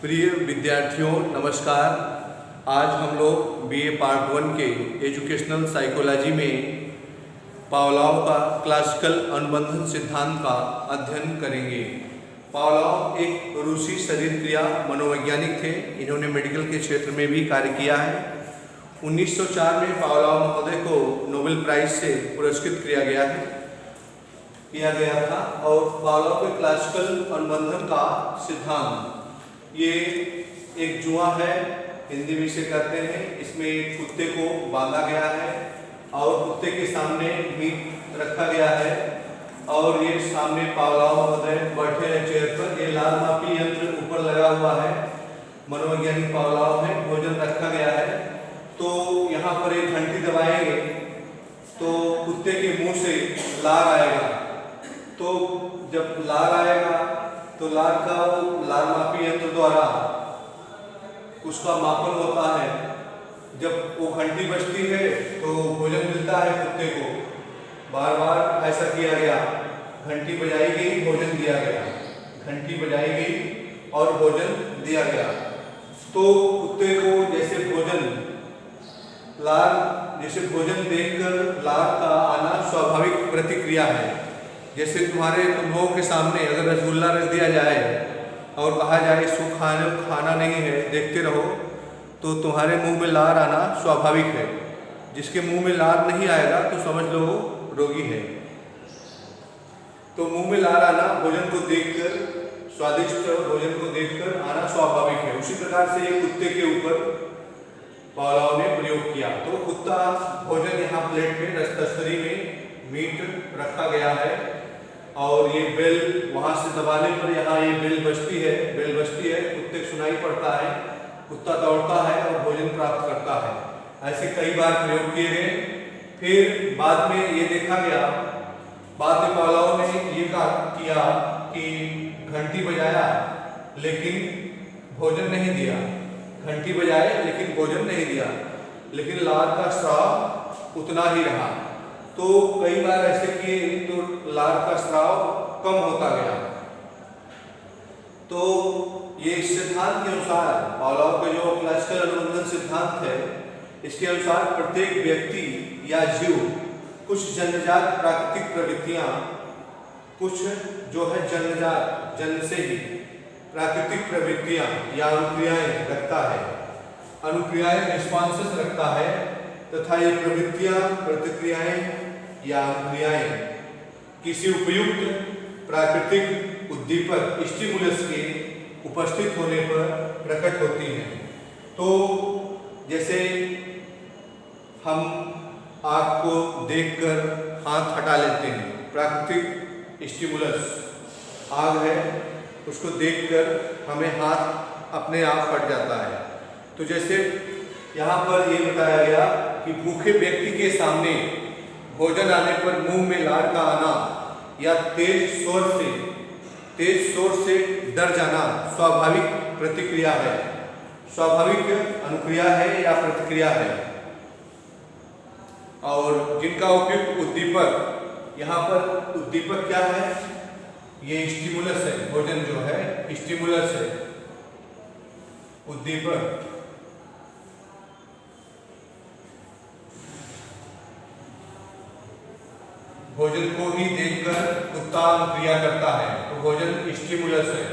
प्रिय विद्यार्थियों नमस्कार। आज हम लोग बीए पार्ट 1 के एजुकेशनल साइकोलॉजी में पावलोव का क्लासिकल अनुबंधन सिद्धांत का अध्ययन करेंगे। पावलोव एक रूसी शरीर क्रिया मनोवैज्ञानिक थे। इन्होंने मेडिकल के क्षेत्र में भी कार्य किया है। 1904 में पावलोव महोदय को नोबेल प्राइज से पुरस्कृत किया गया था। और पावलोव के क्लासिकल अनुबंधन का सिद्धांत ये एक जुआ है, हिंदी में इसे कहते हैं। इसमें एक कुत्ते को बांधा गया है और कुत्ते के सामने मीट रखा गया है और ये सामने पावलोव महोदय बैठे हैं चेयर पर। ये लाल मापी यंत्र ऊपर लगा हुआ है। मनोवैज्ञानिक पावलोव में भोजन रखा गया है। तो यहाँ पर एक घंटी दबाएंगे तो कुत्ते के मुंह से लार आएगा। तो जब लार आएगा तो लार मापी यंत्र द्वारा उसका मापन होता है। जब वो घंटी बजती है तो भोजन मिलता है कुत्ते को। बार बार ऐसा किया गया, घंटी बजाई गई, भोजन दिया गया, घंटी बजाई गई और भोजन दिया गया। तो कुत्ते को जैसे भोजन देखकर लार का आना स्वाभाविक प्रतिक्रिया है। जैसे तुम लोगों के सामने अगर रसगुल्ला रख दिया जाए और कहा जाए इसको खाना नहीं है, देखते रहो, तो तुम्हारे मुंह में लार आना स्वाभाविक है। जिसके मुंह में लार नहीं आएगा तो समझ लो रोगी है। तो मुंह में लार आना भोजन को देखकर, स्वादिष्ट भोजन को देखकर आना स्वाभाविक है। उसी प्रकार से ये कुत्ते के ऊपर पावलोव ने प्रयोग किया। तो कुत्ता भोजन यहाँ प्लेट में तस्तरी में मीट रखा गया है और ये बेल वहां से दबाने पर यहाँ ये बेल बजती है, कुत्ते को सुनाई पड़ता है, कुत्ता दौड़ता है और भोजन प्राप्त करता है। ऐसे कई बार प्रयोग किए गए। फिर बाद में ये देखा गया, बाद में पावलोव ने ये किया कि घंटी बजाया लेकिन भोजन नहीं दिया, घंटी बजाए लेकिन भोजन नहीं दिया, लेकिन लार का स्राव उतना ही रहा। तो कई बार ऐसे किए तो लार का स्राव कम होता गया। तो ये सिद्धांत के अनुसार, पावलोव का जो क्लासिकल अनुबंधन सिद्धांत है, इसके अनुसार प्रत्येक व्यक्ति या जीव कुछ जन्मजात प्राकृतिक प्रवृत्तियां, कुछ जो है जन्मजात, जन्म से ही प्राकृतिक प्रवृत्तियां या अनुक्रियाएं रखता है, अनुक्रियाएं रिस्पॉन्सेस रखता है, तथा ये प्रवृत्तियां, प्रतिक्रियाएं या अनुक्रियाएं किसी उपयुक्त प्राकृतिक उद्दीपक स्टिमुलस के उपस्थित होने पर प्रकट होती हैं। तो जैसे हम आग को देखकर हाथ हटा लेते हैं, प्राकृतिक स्टिमुलस आग है, उसको देखकर हमें हाथ अपने आप फट जाता है। तो जैसे यहाँ पर ये बताया गया कि भूखे व्यक्ति के सामने भोजन आने पर मुंह में लार का आना या तेज शोर से डर जाना स्वाभाविक प्रतिक्रिया है, स्वाभाविक अनुक्रिया है या प्रतिक्रिया है। और जिनका उपयुक्त उद्दीपक, यहाँ पर उद्दीपक क्या है? ये स्टिमुलस है, भोजन जो है स्टिमुलस है, उद्दीपक। भोजन को ही देखकर कुत्ता अनुक्रिया करता है, तो भोजन स्टिमुलस है।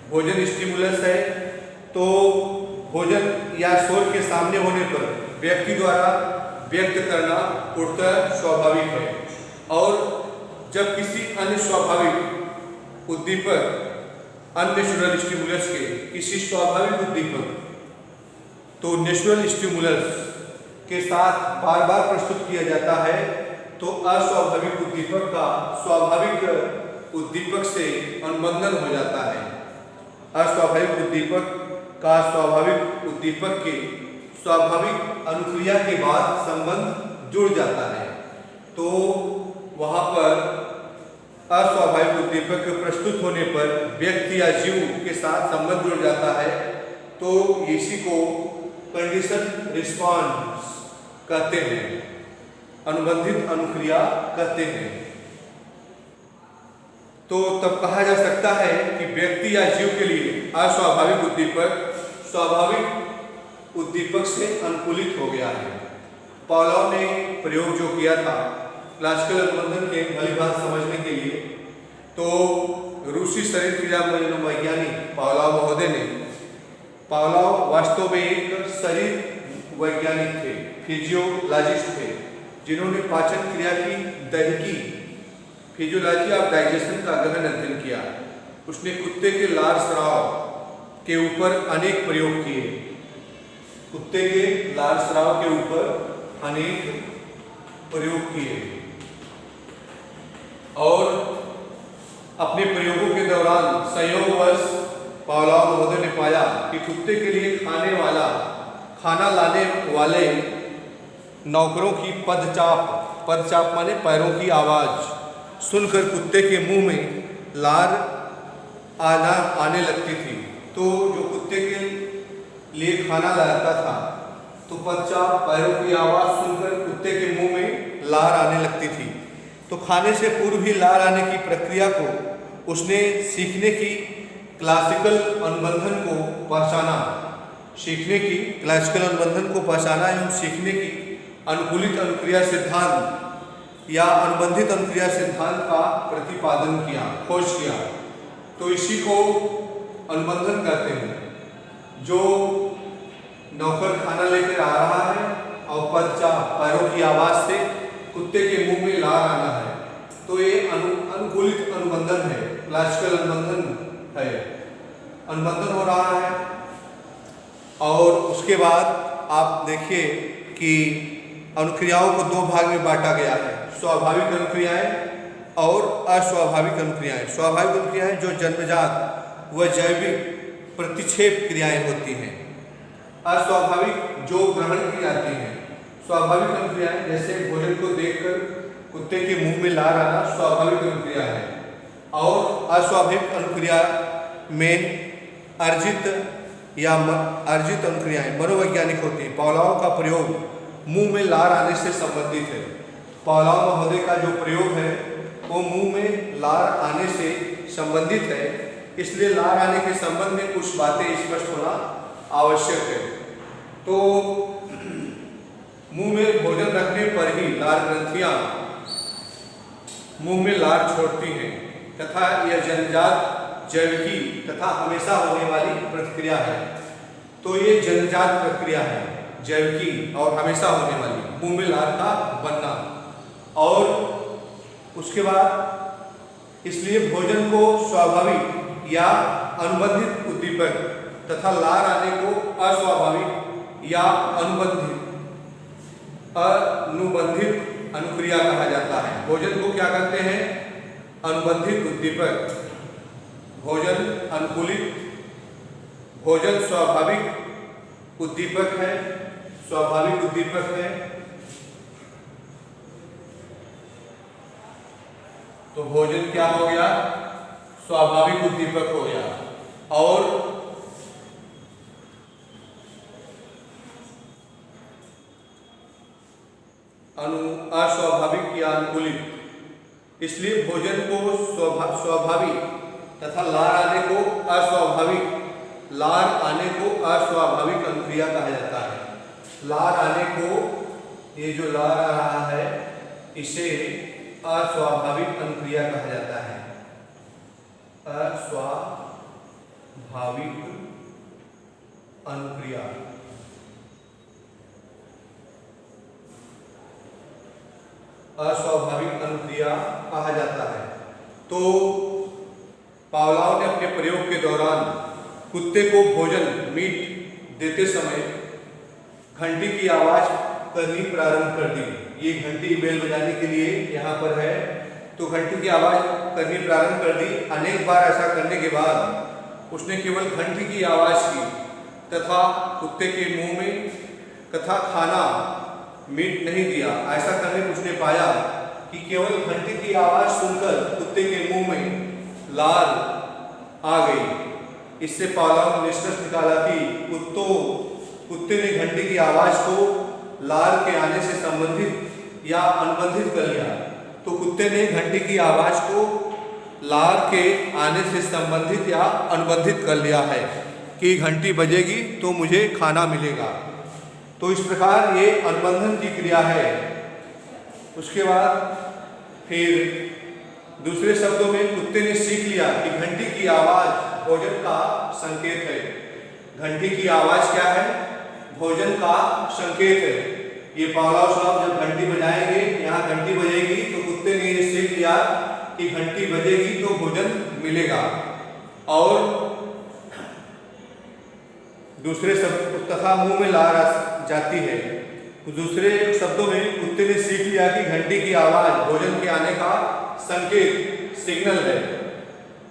भोजन स्टिमुलस है तो भोजन या शोर के सामने होने पर व्यक्ति द्वारा व्यक्त करना पूर्णतः स्वाभाविक है। और जब किसी अन्य स्वाभाविक उद्दीपक, अननेचुरल स्टिमुलस के किसी स्वाभाविक उद्दीपक, तो नेचुरल स्टिमुलस के साथ बार बार प्रस्तुत किया जाता है, तो अस्वाभाविक उद्दीपक का स्वाभाविक उद्दीपक से अनुबंधन हो जाता है। अस्वाभाविक उद्दीपक का स्वाभाविक उद्दीपक के स्वाभाविक अनुक्रिया के बाद संबंध जुड़ जाता है। तो वहां पर अस्वाभाविक उद्दीपक प्रस्तुत होने पर व्यक्ति या जीव के साथ संबंध जुड़ जाता है। तो इसी को कंडीशन रिस्पॉन्स कहते हैं, अनुबंधित अनुक्रिया कहते हैं। तो तब कहा जा सकता है कि व्यक्ति या जीव के लिए अस्वाभाविक उद्दीपक स्वाभाविक उद्दीपक से अनुकूलित हो गया है। पावलोव ने प्रयोग जो किया था क्लासिकल अनुबंधन के भली बात समझने के लिए, तो रूसी शरीर क्रिया मनोवैज्ञानिक पावलोव महोदय ने, पावलोव वास्तव में एक शरीर वैज्ञानिक थे, फिजियोलॉजिस्ट थे, जिन्होंने पाचन क्रिया की दैहिकी फिजियोलॉजी ऑफ डाइजेशन का गहन अध्ययन किया। उसने कुत्ते के लार स्राव के ऊपर अनेक प्रयोग किए, कुत्ते के लार स्राव के ऊपर अनेक प्रयोग किए और अपने प्रयोगों के दौरान संयोगवश पावलोव महोदय ने पाया कि कुत्ते के लिए खाना लाने वाले नौकरों की पदचाप माने पैरों की आवाज़ सुनकर कुत्ते के मुंह में लार आने लगती थी। तो जो कुत्ते के लिए खाना लाता था तो पदचाप पैरों की आवाज़ सुनकर कुत्ते के मुंह में लार आने लगती थी। तो खाने से पूर्व ही लार आने की प्रक्रिया को उसने सीखने की क्लासिकल अनुबंधन को पहचाना एवं सीखने की अनुकूलित अनुक्रिया सिद्धांत या अनुबंधित अनुक्रिया सिद्धांत का प्रतिपादन किया, खोज किया। तो इसी को अनुबंधन कहते हैं। जो नौकर खाना लेकर आ रहा है और पदचाप पैरों की आवाज़ से कुत्ते के मुंह में लार आना है, तो ये अनुकूलित अनुबंधन है, क्लासिकल अनुबंधन है, अनुबंधन हो रहा है। और उसके बाद आप देखिए कि अनुक्रियाओं को दो भाग में बांटा गया है, स्वाभाविक अनुक्रियाएं और अस्वाभाविक अनुक्रियाएं। स्वाभाविक अनुक्रियाएं जो जन्मजात व जैविक प्रतिक्षेप क्रियाएं होती हैं, अस्वाभाविक जो ग्रहण की जाती हैं। स्वाभाविक अनुक्रियाएं जैसे भोजन को देखकर कुत्ते के मुंह में लार आना स्वाभाविक अनुक्रिया है, और अस्वाभाविक अनुक्रिया में अर्जित अनुक्रियाएं मनोवैज्ञानिक होती हैं। पावलोव का प्रयोग मुंह में लार आने से संबंधित है। पावलोव महोदय का जो प्रयोग है वो मुंह में लार आने से संबंधित है, इसलिए लार आने के संबंध में कुछ बातें स्पष्ट होना आवश्यक है। तो मुंह में भोजन रखने पर ही लार ग्रंथियां मुंह में लार छोड़ती हैं तथा यह जन्मजात जैविकी तथा हमेशा होने वाली प्रतिक्रिया है। तो ये जन्मजात प्रक्रिया है, जैविकी और हमेशा होने वाली, मुंह में लार का बनना। और उसके बाद इसलिए भोजन को स्वाभाविक या अनुबंधित उद्दीपक तथा लार आने को अस्वाभाविक या अनुबंधित अनुक्रिया कहा जाता है। भोजन को क्या कहते हैं? अनुबंधित उद्दीपक। भोजन अनुकूलित, भोजन स्वाभाविक उद्दीपक है, स्वाभाविक उद्दीपक है। तो भोजन क्या हो गया? स्वाभाविक उद्दीपक हो गया। और अस्वाभाविक या अनुकूलित, इसलिए भोजन को स्वाभाविक तथा लार आने को अस्वाभाविक अनुक्रिया कहा जाता है। लार आने को, ये जो लार आ रहा है, इसे अस्वाभाविक अनुक्रिया कहा जाता है। अस्वाभाविक अनुक्रिया। अस्वाभाविक अनुक्रिया कहा जाता है। तो पावलोव ने अपने प्रयोग के दौरान कुत्ते को भोजन मीट देते समय घंटी की आवाज़ करनी प्रारंभ कर दी। ये घंटी बेल बजाने के लिए यहाँ पर है, तो घंटी की आवाज़ करनी प्रारंभ कर दी। अनेक बार ऐसा करने के बाद उसने केवल घंटी की आवाज़ की तथा कुत्ते के मुंह में तथा खाना मीट नहीं दिया। ऐसा करने पर उसने पाया कि केवल घंटी की आवाज़ सुनकर कुत्ते के मुंह में लार आ गई। इससे पावलोव ने निष्कर्ष निकाला कि कुत्ते ने घंटी की आवाज़ को लार के आने से संबंधित या अनुबंधित कर लिया। तो कुत्ते ने घंटी की आवाज़ को लार के आने से संबंधित या अनुबंधित कर लिया है कि घंटी बजेगी तो मुझे खाना मिलेगा। तो इस प्रकार ये अनुबंधन की क्रिया है। उसके बाद फिर दूसरे शब्दों में कुत्ते ने सीख लिया कि घंटी की आवाज़ भोजन का संकेत है। घंटी की आवाज़ क्या है? भोजन का संकेत है। ये पावलोव साहब जब घंटी बजाएंगे, यहाँ घंटी बजेगी तो कुत्ते ने ये सीख लिया कि घंटी बजेगी तो भोजन मिलेगा। और दूसरे शब्द तथा मुंह में लार जाती है। दूसरे शब्दों में कुत्ते ने सीख लिया कि घंटी की आवाज़ भोजन के आने का संकेत सिग्नल है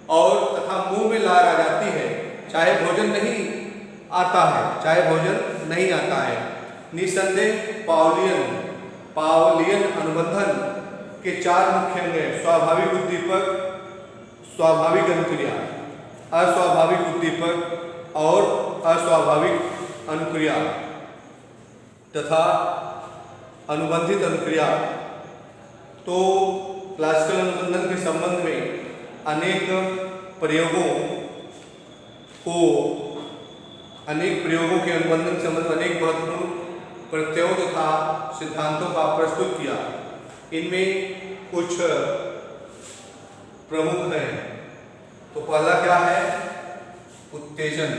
और तथा मुंह में लार आ जाती है चाहे भोजन नहीं आता है, चाहे भोजन नहीं आता है। निसंदेह पावलियन अनुबंधन के 4 मुख्य अंग हैं: स्वाभाविक उद्दीपक, स्वाभाविक अनुक्रिया, अस्वाभाविक उद्दीपक और अस्वाभाविक अनुक्रिया तथा अनुबंधित अनुक्रिया। तो क्लासिकल अनुबंधन के संबंध में अनेक प्रयोगों के अनुबंधन के संबंध में अनेक महत्वपूर्ण प्रत्ययों तथा सिद्धांतों का प्रस्तुत किया। इनमें कुछ प्रमुख हैं। तो पहला क्या है? उत्तेजन।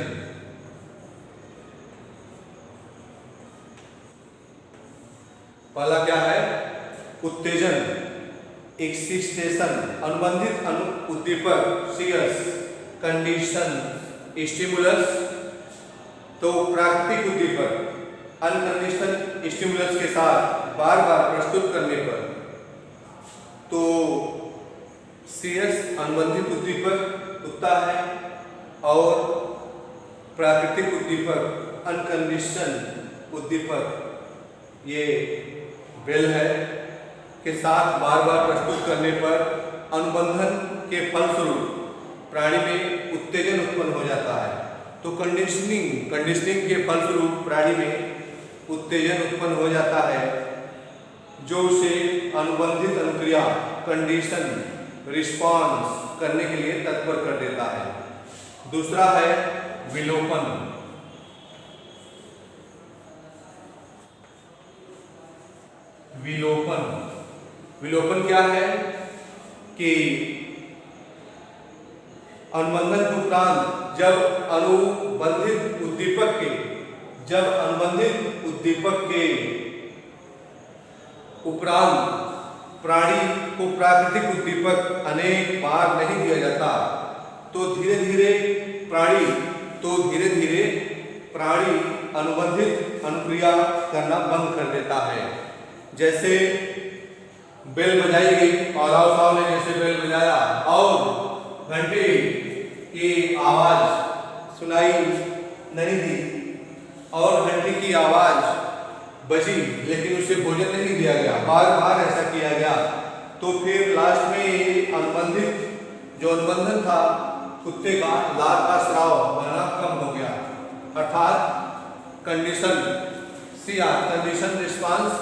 पहला क्या है? उत्तेजन, एक्सिटेशन, अनुबंधित उद्दीपक, सीयस, कंडीशन, स्टिमुलस। तो प्राकृतिक उद्दीपक अनकंडीशनल स्टिमुलस के साथ बार बार प्रस्तुत करने पर, तो सीयस अनुबंधित उद्दीपक कुत्ता है और प्राकृतिक उद्दीपक अनकंडीशनल उद्दीपक ये बेल है के साथ बार बार प्रस्तुत करने पर अनुबंधन के फलस्वरूप प्राणी में उत्तेजन उत्पन्न हो जाता है। तो कंडीशनिंग के फलस्वरूप प्राणी में उत्तेजन उत्पन्न हो जाता है जो उसे अनुबंधित अनुक्रिया कंडीशन रिस्पॉन्स करने के लिए तत्पर कर देता है। दूसरा है विलोपन। विलोपन क्या है कि अनुबंधन के उपरांत जब अनुबंधित उद्दीपक के उपरांत प्राणी को प्राकृतिक उद्दीपक अनेक बार नहीं दिया जाता तो धीरे धीरे प्राणी अनुबंधित अनुक्रिया करना बंद कर देता है। जैसे बेल बजाई गई, पावलोव साहब ने जैसे बेल बजाया और घंटी की आवाज सुनाई नहीं दी और घंटी की आवाज बजी लेकिन उसे भोजन नहीं दिया गया, बार बार ऐसा किया गया, तो फिर लास्ट में अनुबंधन था कुत्ते का, लार का स्राव बना कम हो गया, अर्थात कंडीशन रिस्पांस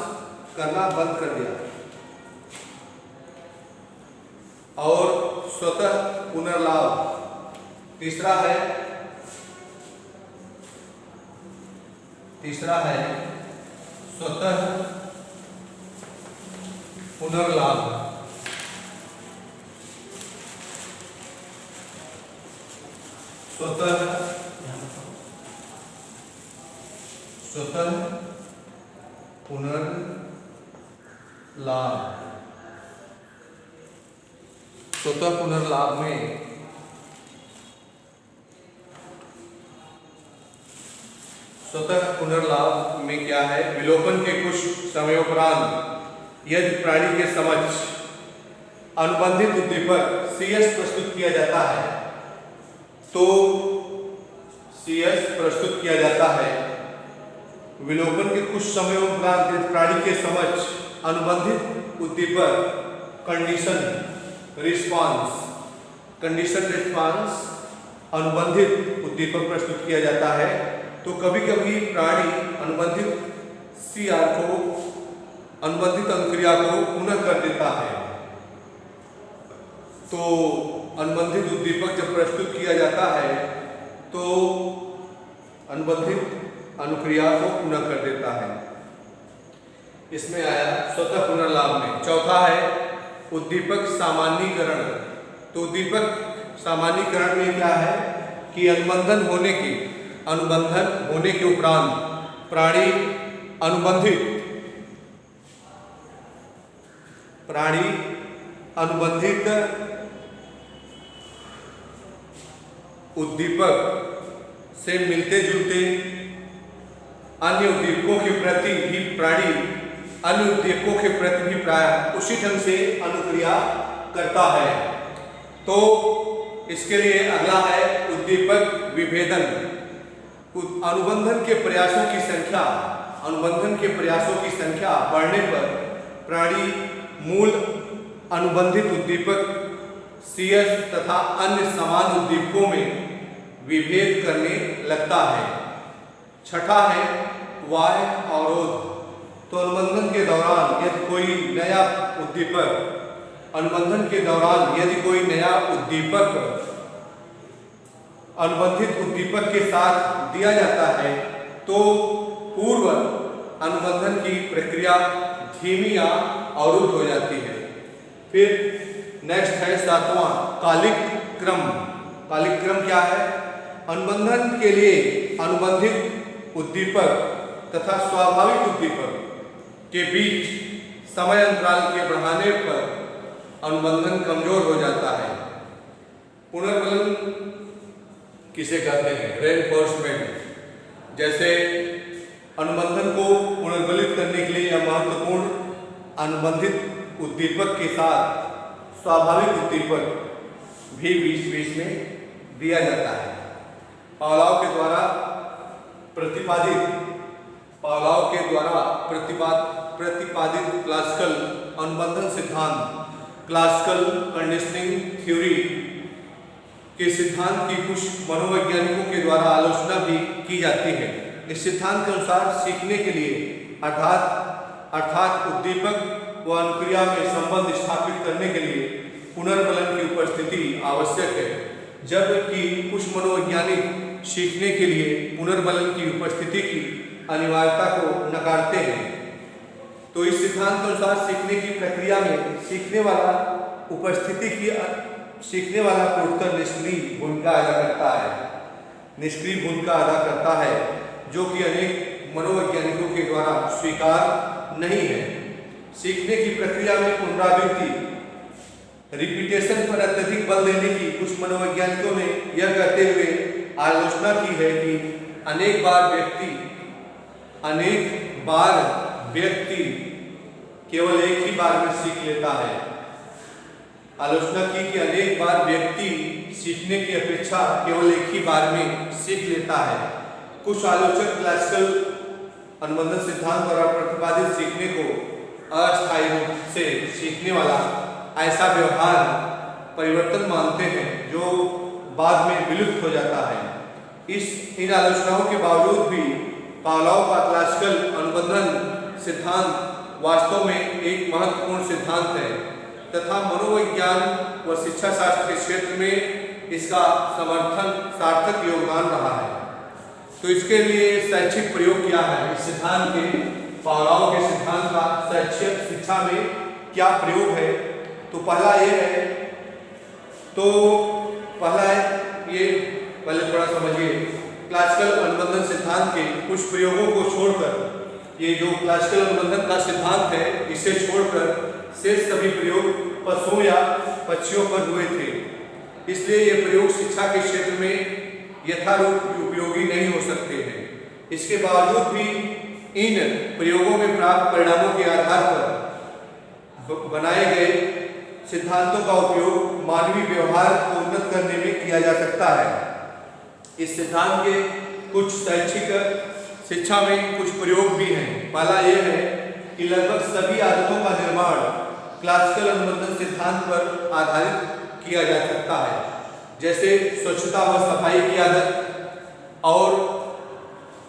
करना बंद कर दिया और स्वतः पुनर्लाभ। तीसरा है स्वतः पुनर्लाभ। स्वतः पुनर्लाभ। स्वतः पुनर्लाभ में क्या है? विलोपन के कुछ समयोपरांत यदि प्राणी के समक्ष अनुबंधित उद्दीपक सीएस प्रस्तुत किया जाता है तो विलोपन के कुछ समयोपरांत यदि प्राणी के समक्ष अनुबंधित उद्दीपक कंडीशन रिस्पांस अनुबंधित उद्दीपक प्रस्तुत किया जाता है तो कभी कभी प्राणी अनुबंधित अनुक्रिया को पुनः कर देता है। तो अनुबंधित उद्दीपक जब प्रस्तुत किया जाता है तो अनुबंधित अनुक्रिया को पूर्ण कर देता है। इसमें आया स्वतः पुनर्लाभ में। चौथा है उद्दीपक सामान्यीकरण। तो उद्दीपक सामान्यीकरण में क्या है कि अनुबंधन होने के उपरांत प्राणी अनुबंधित उद्दीपक से मिलते जुलते अन्य उद्दीपकों के प्रति भी प्राय उसी ढंग से अनुक्रिया करता है। तो इसके लिए अगला है उद्दीपक विभेदन। अनुबंधन के प्रयासों की संख्या बढ़ने पर प्राणी मूल अनुबंधित उद्दीपक CS तथा अन्य समान उद्दीपकों में विभेद करने लगता है। छठा है बाह्य अवरोध। तो अनुबंधन के दौरान यदि कोई नया उद्दीपक अनुबंधित उद्दीपक के साथ दिया जाता है तो पूर्व अनुबंधन की प्रक्रिया धीमी या अवरुद्ध हो जाती है। फिर नेक्स्ट है सातवां कालिक क्रम। कालिक क्रम क्या है? अनुबंधन के लिए अनुबंधित उद्दीपक तथा स्वाभाविक उद्दीपक के बीच समय अंतराल के बढ़ाने पर अनुबंधन कमजोर हो जाता है। पुनर्बलन किसे कहते हैं? रेनफोर्समेंट। जैसे अनुबंधन को पुनर्बलित करने के लिए यह महत्वपूर्ण अनुबंधित उद्दीपक के साथ स्वाभाविक उद्दीपक भी बीच में दिया जाता है। पावलोव के द्वारा प्रतिपादित क्लासिकल अनुबंधन सिद्धांत, क्लासिकल कंडीशनिंग थ्योरी के सिद्धांत की कुछ मनोवैज्ञानिकों के द्वारा आलोचना भी की जाती है। इस सिद्धांत के अनुसार सीखने के लिए अर्थात उद्दीपक व अनुक्रिया में संबंध स्थापित करने के लिए पुनर्बलन की उपस्थिति आवश्यक है, जबकि कुछ मनोवैज्ञानिक सीखने के लिए पुनर्बलन की उपस्थिति की अनिवार्यता को नकारते हैं। तो इस सिद्धांत के अनुसार सीखने की प्रक्रिया में सीखने वाला पूर्णतः निष्क्रिय भूमिका अदा करता है, जो कि अनेक मनोवैज्ञानिकों के द्वारा स्वीकार नहीं है। सीखने की प्रक्रिया में पुनरावृत्ति रिपीटेशन पर अत्यधिक बल देने की कुछ मनोवैज्ञानिकों ने यह कहते हुए आलोचना की है कि अनेक बार व्यक्ति केवल एक ही बार में सीख लेता है। आलोचना की कि अनेक बार व्यक्ति सीखने की अपेक्षा केवल एक ही बार में सीख लेता है। कुछ आलोचक क्लासिकल अनुबंधन सिद्धांत द्वारा प्रतिपादित सीखने को अस्थायी रूप से सीखने वाला ऐसा व्यवहार परिवर्तन मानते हैं जो बाद में विलुप्त हो जाता है। इन आलोचनाओं के बावजूद भी पावलोव का क्लासिकल अनुबंधन सिद्धांत वास्तव में एक महत्वपूर्ण सिद्धांत है तथा मनोविज्ञान व शिक्षा शास्त्र के क्षेत्र में इसका सार्थक योगदान रहा है। तो इसके लिए शैक्षिक प्रयोग क्या है? इस सिद्धांत के, पावलोव के सिद्धांत का शैक्षिक शिक्षा में क्या प्रयोग है? तो पहला ये पहले थोड़ा समझिए। क्लासिकल अनुबंधन सिद्धांत के कुछ प्रयोगों को छोड़कर, ये जो क्लासिकल अनुबंधन का सिद्धांत है इसे छोड़कर शेष सभी प्रयोग पशुओं या पक्षियों पर हुए थे। इसलिए ये प्रयोग शिक्षा के क्षेत्र में यथारूप उपयोगी नहीं हो सकते हैं। इसके बावजूद भी इन प्रयोगों में प्राप्त परिणामों के आधार पर बनाए गए सिद्धांतों का उपयोग मानवीय व्यवहार को उन्नत करने में किया जा सकता है। इस सिद्धांत के कुछ शैक्षिक शिक्षा में कुछ प्रयोग भी हैं। पहला यह है कि लगभग सभी आदतों का निर्माण क्लासिकल अनुबंधन सिद्धांत पर आधारित किया जा सकता है, जैसे स्वच्छता व सफाई की आदत और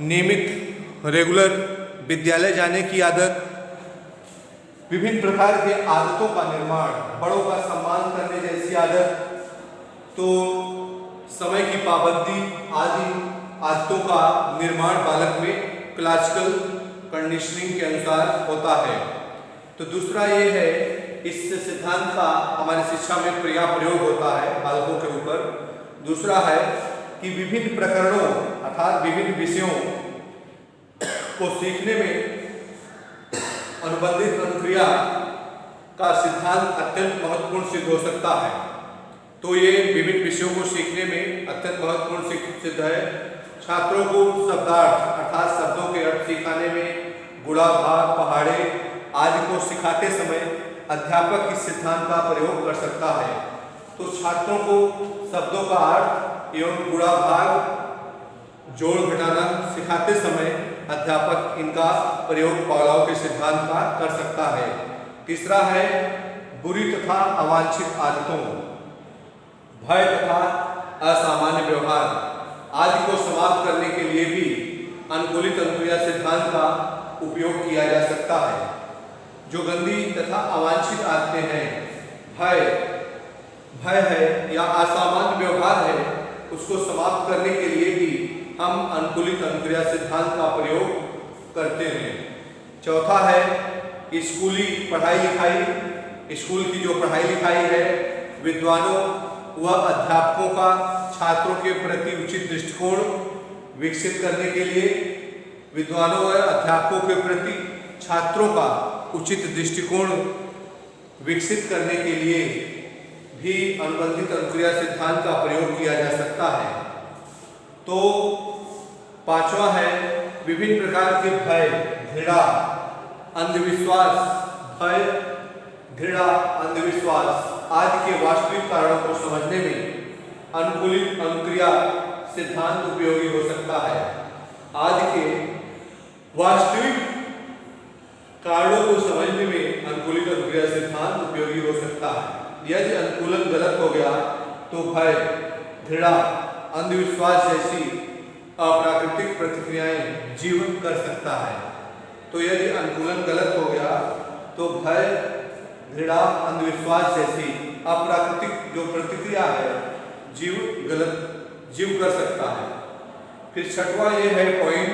नियमित रेगुलर विद्यालय जाने की आदत, विभिन्न प्रकार के आदतों का निर्माण, बड़ों का सम्मान करने जैसी आदत, तो समय की पाबंदी आदि आदतों का निर्माण बालक में क्लासिकल कंडीशनिंग के अनुसार होता है। तो दूसरा ये है, इस सिद्धांत का हमारी शिक्षा में प्रयोग होता है बालकों के ऊपर। दूसरा है कि विभिन्न प्रकरणों अर्थात विभिन्न विषयों को सीखने में अनुबंधित अनुक्रिया का सिद्धांत अत्यंत महत्वपूर्ण सिद्ध हो सकता है। तो ये विभिन्न विषयों को सीखने में अत्यंत महत्वपूर्ण सिद्ध है। छात्रों को शब्दार्थ अर्थात शब्दों के अर्थ सिखाने में गुणा, भाग, पहाड़े आदि को सिखाते समय अध्यापक इस सिद्धांत का प्रयोग कर सकता है। तो छात्रों को शब्दों का अर्थ एवं गुणा, भाग, जोड़ घटाना सिखाते समय अध्यापक इनका प्रयोग पावलोव के सिद्धांत का कर सकता है। तीसरा है बुरी तथा अवांछित आदतों, भय तथा असामान्य व्यवहार आदि को समाप्त करने के लिए भी अनुकूलित अनुक्रिया सिद्धांत का उपयोग किया जा सकता है। जो गंदी तथा अवांछित आदतें हैं, भय है या असामान्य व्यवहार है, उसको समाप्त करने के लिए भी हम अनुकूलित अनुक्रिया सिद्धांत का प्रयोग करते हैं। चौथा है स्कूली पढ़ाई लिखाई। स्कूल की जो पढ़ाई लिखाई है, विद्वानों व अध्यापकों का छात्रों के प्रति उचित दृष्टिकोण विकसित करने के लिए, विद्वानों व अध्यापकों के प्रति छात्रों का उचित दृष्टिकोण विकसित करने के लिए भी अनुबंधित अनुक्रिया सिद्धांत का प्रयोग किया जा सकता है। तो पांचवा है विभिन्न प्रकार के भय, घृणा, अंधविश्वास, भय, घृणा, अंधविश्वास आदि के वास्तविक कारणों को समझने में अनुकूलित अनुक्रिया सिद्धांत उपयोगी हो सकता है। आदि के वास्तविक कारणों को समझने में अनुकूलित अनुक्रिया सिद्धांत उपयोगी हो सकता है। यदि अनुकूलन गलत हो गया तो भय, घृणा, अंधविश्वास जैसी अप्राकृतिक प्रतिक्रियाएं जीवन कर सकता है। तो यदि अनुकूलन गलत हो गया तो भय, घृणा, अंधविश्वास जैसी अप्राकृतिक जो प्रतिक्रिया है जीव कर सकता है। फिर छठवां ये है पॉइंट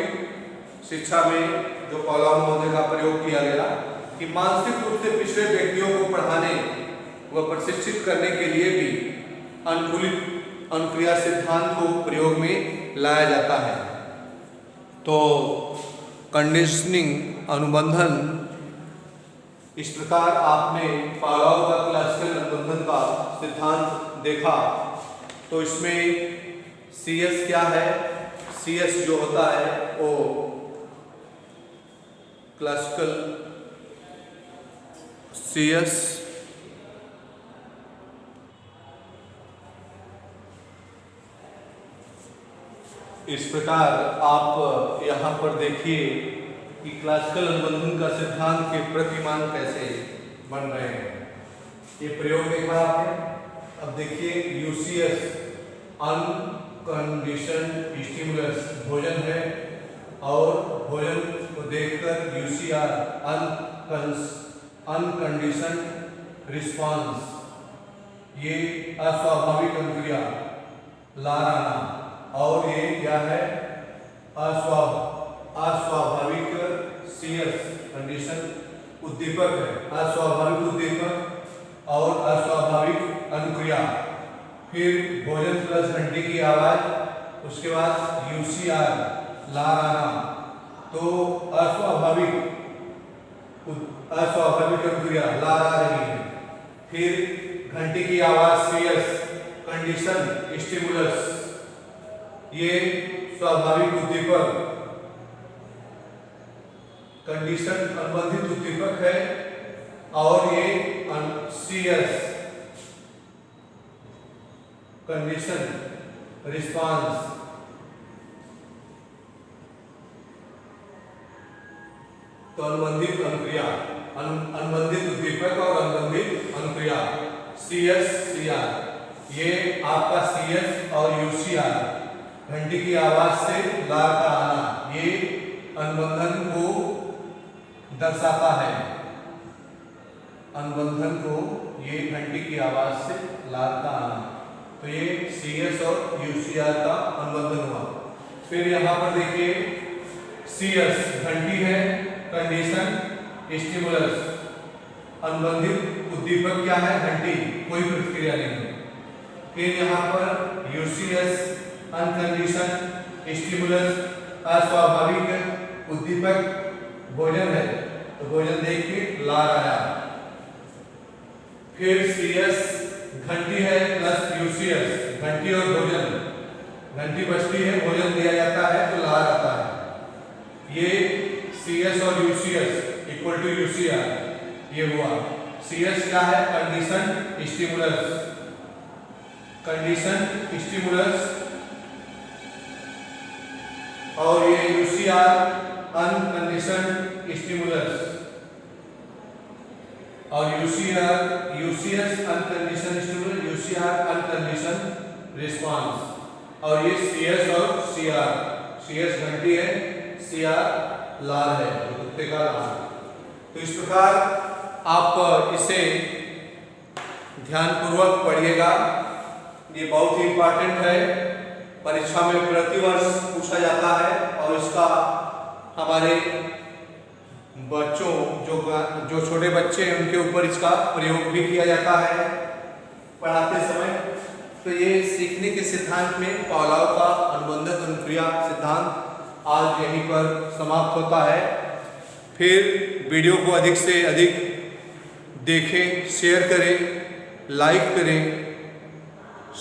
शिक्षा में जो पावलोव महोदय का प्रयोग किया गया कि मानसिक रूप से पिछड़े व्यक्तियों को पढ़ाने व प्रशिक्षित करने के लिए भी अनुकूलित अनुक्रिया सिद्धांत को प्रयोग में लाया जाता है। तो कंडीशनिंग अनुबंधन, इस प्रकार आपने पावलोव का क्लासिकल अनुबंधन का सिद्धांत देखा। तो इसमें CS क्या है? CS जो होता है वो क्लासिकल CS इस प्रकार आप यहाँ पर देखिए कि क्लासिकल अनुबंधन का सिद्धांत के प्रतिमान कैसे बन रहे हैं। ये प्रयोग देखा आपने। अब देखिए UCS अनकंडीशनड स्टिमुलस भोजन है और भोजन को देखकर UCR अनकंडीशनड रिस्पांस, ये अस्वाभाविक अनुक्रिया लाराना, और ये क्या है अस्वाभाविक CS कंडीशन उद्दीपक है, अस्वाभाविक उद्दीपक और अस्वाभाविक अनुक्रिया। फिर भोजन प्लस घंटी की आवाज, उसके बाद UCR लाराना, तो अस्वाभाविक अनुक्रिया लारा रही है। फिर घंटी की आवाज CS कंडीशन स्टिमुलस, ये स्वाभाविक उद्दीपक कंडीशन अनुबंधित उद्दीपक है और ये CS कंडीशन रिस्पांस। तो अनुबंधित अनुक्रिया, अनुबंधित उद्दीपक और अनुबंधित अनुक्रिया CS CR, ये आपका CS और UCR घंटी की आवाज से लार का आना, ये अनुबंधन को दर्शाता है। अनुबंधन को ये घंटी की आवाज से लार का आना, तो ये CS और UCR का अनुबंधन हुआ। फिर यहाँ पर देखिए CS घंटी है, कंडीशन स्टिमुलस, अनुबंधित उद्दीपक क्या है, घंटी, कोई प्रतिक्रिया नहीं है। फिर यहाँ पर UCS अनकंडीशन स्टिमुलस, अस्वाभाविक उद्दीपक भोजन है, तो भोजन देख के लार आया। फिर CS घंटी है प्लस UCS, घंटी और भोजन, घंटी बजती है, भोजन दिया जाता है तो लार आता है। ये CS और UCS इक्वल टू UCR, ये हुआ। CS क्या है, कंडीशन स्टिमुलस, कंडीशन स्टिमुलस, और ये UCR अनकंडीशन स्टिमुलस, और UCS अनकंडीशन स्टिमुलस, UCR अनकंडीशन रिस्पांस, और ये CS और CR, CS घंटी है, CR लार है, कुत्ते का लार। तो इस प्रकार आप इसे ध्यानपूर्वक पढ़िएगा, ये बहुत ही इंपॉर्टेंट है, परीक्षा में प्रतिवर्ष पूछा जाता है, और इसका हमारे बच्चों जो छोटे बच्चे हैं उनके ऊपर इसका प्रयोग भी किया जाता है पढ़ाते समय। तो ये सीखने के सिद्धांत में पावलोव का अनुबंधक अनुक्रिया सिद्धांत आज यहीं पर समाप्त होता है। फिर वीडियो को अधिक से अधिक देखें, शेयर करें, लाइक करें,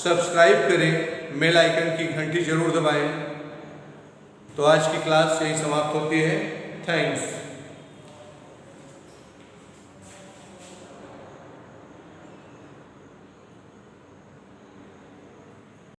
सब्सक्राइब करें, बेल आइकन की घंटी जरूर दबाएं। तो आज की क्लास यही समाप्त होती है। थैंक्स।